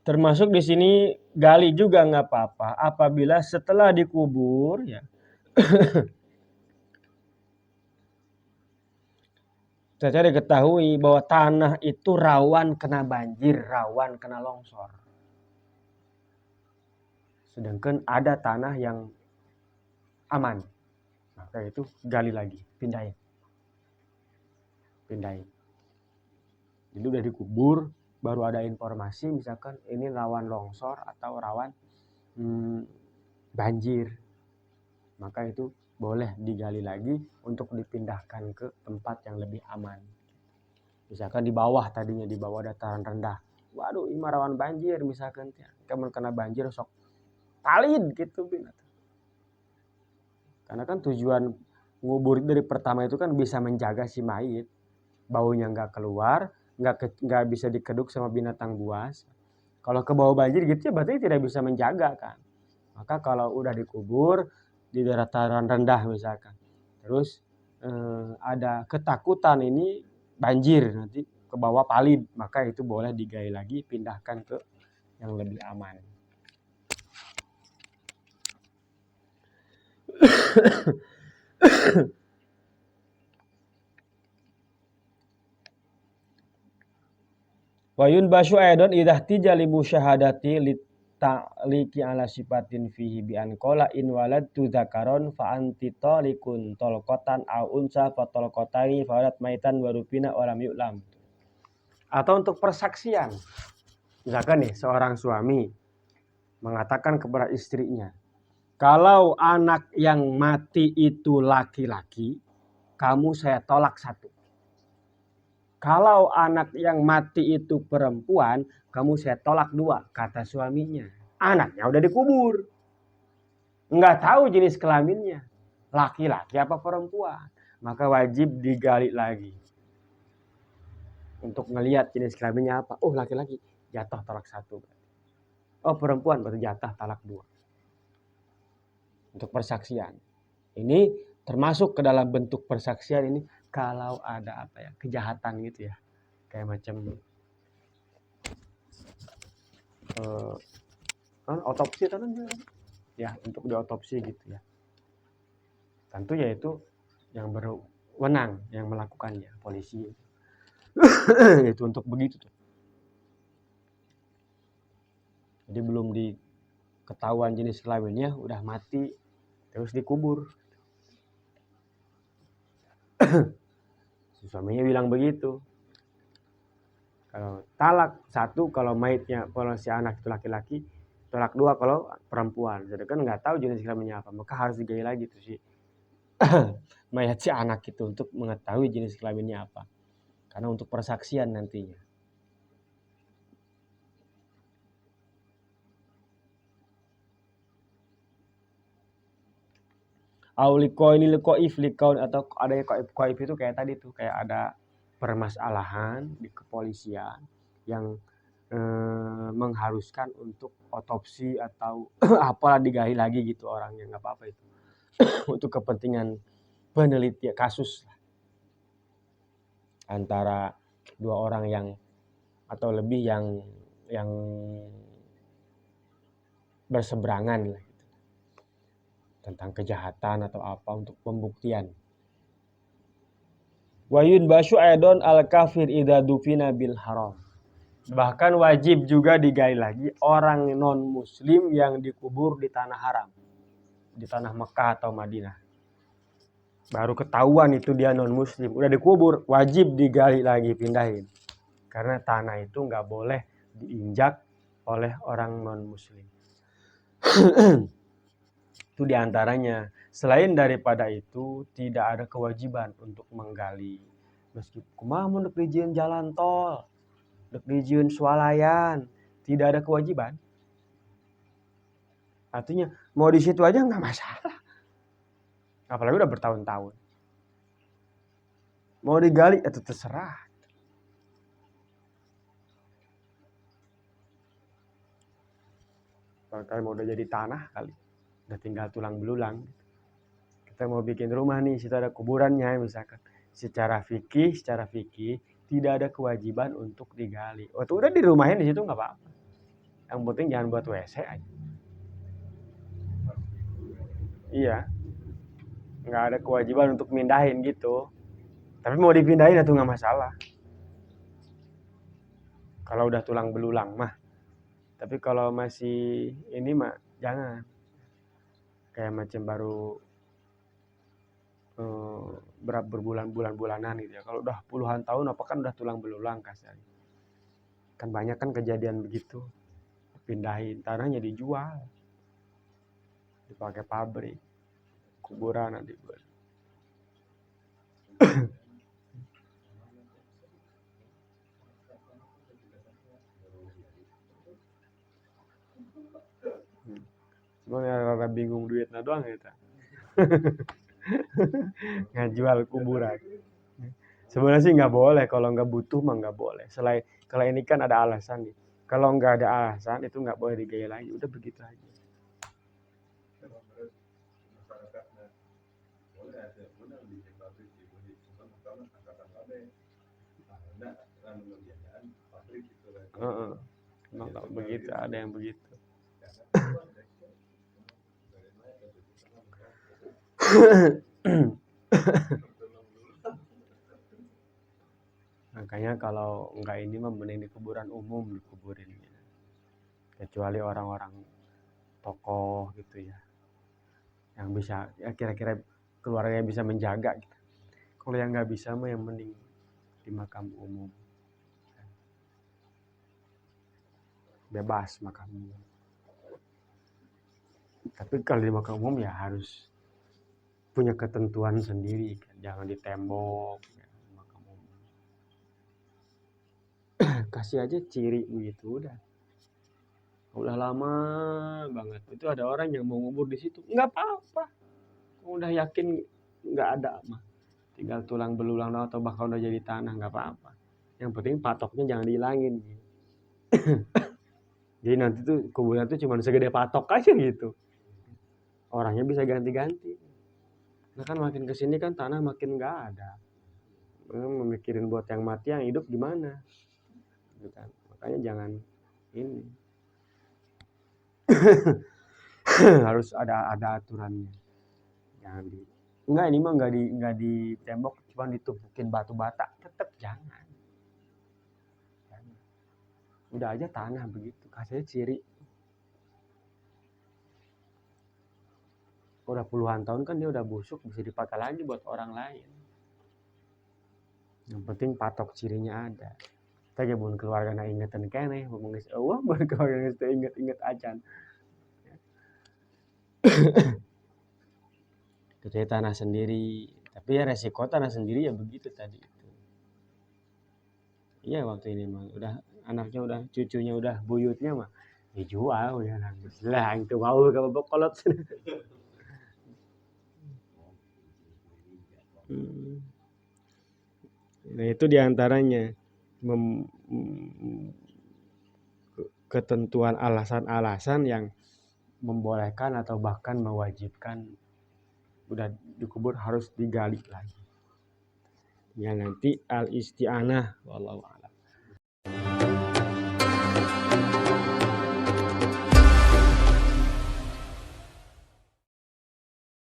Termasuk di sini gali juga nggak apa-apa apabila setelah dikubur ya. Saja diketahui bahwa tanah itu rawan kena banjir, rawan kena longsor. Sedangkan ada tanah yang aman. Maka itu gali lagi, pindahin. Jadi udah dikubur, baru ada informasi misalkan ini rawan longsor atau rawan banjir. Maka itu boleh digali lagi untuk dipindahkan ke tempat yang lebih aman. Misalkan di bawah tadinya, di bawah dataran rendah. Waduh, ini rawan banjir misalkan. Kamu kena banjir sok talid gitu. Karena kan tujuan ngubur dari pertama itu kan bisa menjaga si mayit. Baunya nggak keluar, nggak bisa dikeduk sama binatang buas. Kalau ke bawah banjir gitu ya berarti tidak bisa menjaga kan. Maka kalau udah dikubur di dataran rendah misalkan, terus ada ketakutan ini banjir nanti ke bawah palid, maka itu boleh digali lagi, pindahkan ke yang lebih aman. Wa yunbasyu aidan idza tijali musyahadati ta'liqi ala sifatin fihi bi an qala in waladtu dzakaron fa anti talikun talqatan au unsa fa talqatani fawalat maitan wa rupina wa lam yu'lam. Atau untuk persaksian. Misalkan nih seorang suami mengatakan kepada istrinya, kalau anak yang mati itu laki-laki, kamu saya tolak satu. Kalau anak yang mati itu perempuan, kamu saya tolak dua, kata suaminya. Anaknya udah dikubur. Nggak tahu jenis kelaminnya. Laki-laki apa perempuan. Maka wajib digali lagi. Untuk ngelihat jenis kelaminnya apa. Oh laki-laki, jatuh tolak satu. Oh perempuan, baru jatuh talak dua. Untuk persaksian. Ini termasuk ke dalam bentuk persaksian ini. Kalau ada apa ya, kejahatan gitu ya. Kayak macam otopsi kan ya, untuk diotopsi gitu ya. Tentu yaitu yang berwenang yang melakukannya, polisi. Itu untuk begitu tuh. Jadi belum diketahuan jenis kelaminnya, udah mati terus dikubur. Suaminya bilang begitu. Kalau talak satu kalau mayitnya, kalau si anak itu laki-laki, talak dua kalau perempuan. Jadi kan nggak tahu jenis kelaminnya apa, maka harus digali lagi tuh si mayat si anak itu untuk mengetahui jenis kelaminnya apa. Karena untuk persaksian nantinya. Auliko ini likoif likaun, atau ada koif itu kayak tadi tuh, kayak ada permasalahan di kepolisian yang mengharuskan untuk otopsi atau apalah digali lagi gitu orangnya, nggak apa-apa itu. Untuk kepentingan penelitian kasus antara dua orang yang atau lebih yang berseberangan lah gitu, tentang kejahatan atau apa untuk pembuktian. Wayun basyu aidon al kafir idza dufina bil haram. Bahkan wajib juga digali lagi orang non muslim yang dikubur di tanah haram, di tanah Mekah atau Madinah. Baru ketahuan itu dia non muslim, udah dikubur, wajib digali lagi, pindahin. Karena tanah itu nggak boleh diinjak oleh orang non muslim. Itu diantaranya. Selain daripada itu tidak ada kewajiban untuk menggali. Meskipun kumaha mun dijieun jalan tol, dijieun swalayan, tidak ada kewajiban. Artinya mau di situ aja nggak masalah. Apalagi udah bertahun-tahun. Mau digali itu terserah. Kalau mau udah jadi tanah kali, udah tinggal tulang belulang. Kita mau bikin rumah nih, situ ada kuburannya misalkan. Secara fikih tidak ada kewajiban untuk digali. Oh, itu udah dirumahin di situ nggak apa-apa. Yang penting jangan buat WC aja. Iya, nggak ada kewajiban untuk mindahin gitu. Tapi mau dipindahin itu nggak masalah. Kalau udah tulang belulang mah. Tapi kalau masih ini mah jangan. Kayak macam baru berbulan-bulanan gitu ya. Kalau udah puluhan tahun apa kan udah tulang belulang kasarnya. Kan banyak kan kejadian begitu. Pindahin tanahnya dijual. Dipakai pabrik. Kuburan nanti buat. Sebenarnya rada bingung duitnya doang kita. Ngajual kuburan. Sebenarnya sih nggak boleh, kalau nggak butuh mah nggak boleh. Selain kalau ini kan ada alasan nih. Kalau nggak ada alasan itu nggak boleh digaya lagi. Udah begitu aja. Emang begitu, ada yang begitu. Makanya kalau nggak ini mah mending di kuburan umum dikuburin. Kecuali orang-orang tokoh gitu ya. Yang bisa ya kira-kira keluarga yang bisa menjaga gitu. Kalau yang nggak bisa mah yang mending di makam umum. Bebas makam umum. Tapi kalau di makam umum ya harus punya ketentuan sendiri kan. Jangan di tembok ya, makam umum. Kasih aja ciri begitu udah lama banget itu ada orang yang mau ngubur di situ, nggak apa-apa. Udah yakin nggak ada mah, tinggal tulang belulang atau bahkan udah jadi tanah nggak apa-apa. Yang penting patoknya jangan dihilangin. Jadi nanti tuh kuburan tuh cuma segede patok aja gitu, orangnya bisa ganti-ganti. Nah kan makin kesini kan tanah makin nggak ada, memikirin buat yang mati, yang hidup gimana gitu kan. Makanya jangan ini. Harus ada aturannya. Jangan enggak, ini mah enggak di tembok, cuma ditumpukin batu bata, tetap jangan. Udah aja tanah begitu, kasih ciri. Udah puluhan tahun kan dia udah busuk, bisa dipakai lagi buat orang lain. Yang penting patok cirinya ada. Kita pun keluarga na ingetan kene, ngomong geus eueuh mun keluarga geus teu inget-inget acan. Kecuali tanah sendiri, tapi ya resiko tanah sendiri ya begitu tadi itu. Iya waktu ini mah udah anaknya udah cucunya udah buyutnya mah dijual ya nangis lah itu mau kalau bokolot. Nah itu diantaranya ketentuan alasan-alasan yang membolehkan atau bahkan mewajibkan udah dikubur harus digali lagi. Ya nanti al-isti'anah wallahu a'lam.